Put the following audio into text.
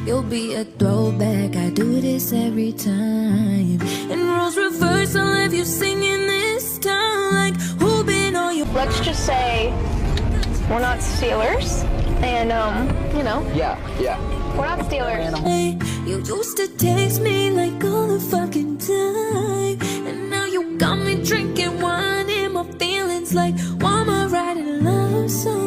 You'll be a throwback, I do this every time. And roles reverse, I'll have you singing this time. Like, who been on your... Let's just say we're not Steelers, and you know. Yeah. We're not Steelers. Hey, you used to text me like all the fucking time, and now you got me drinking wine in my feelings. Like, why am I writing love songs?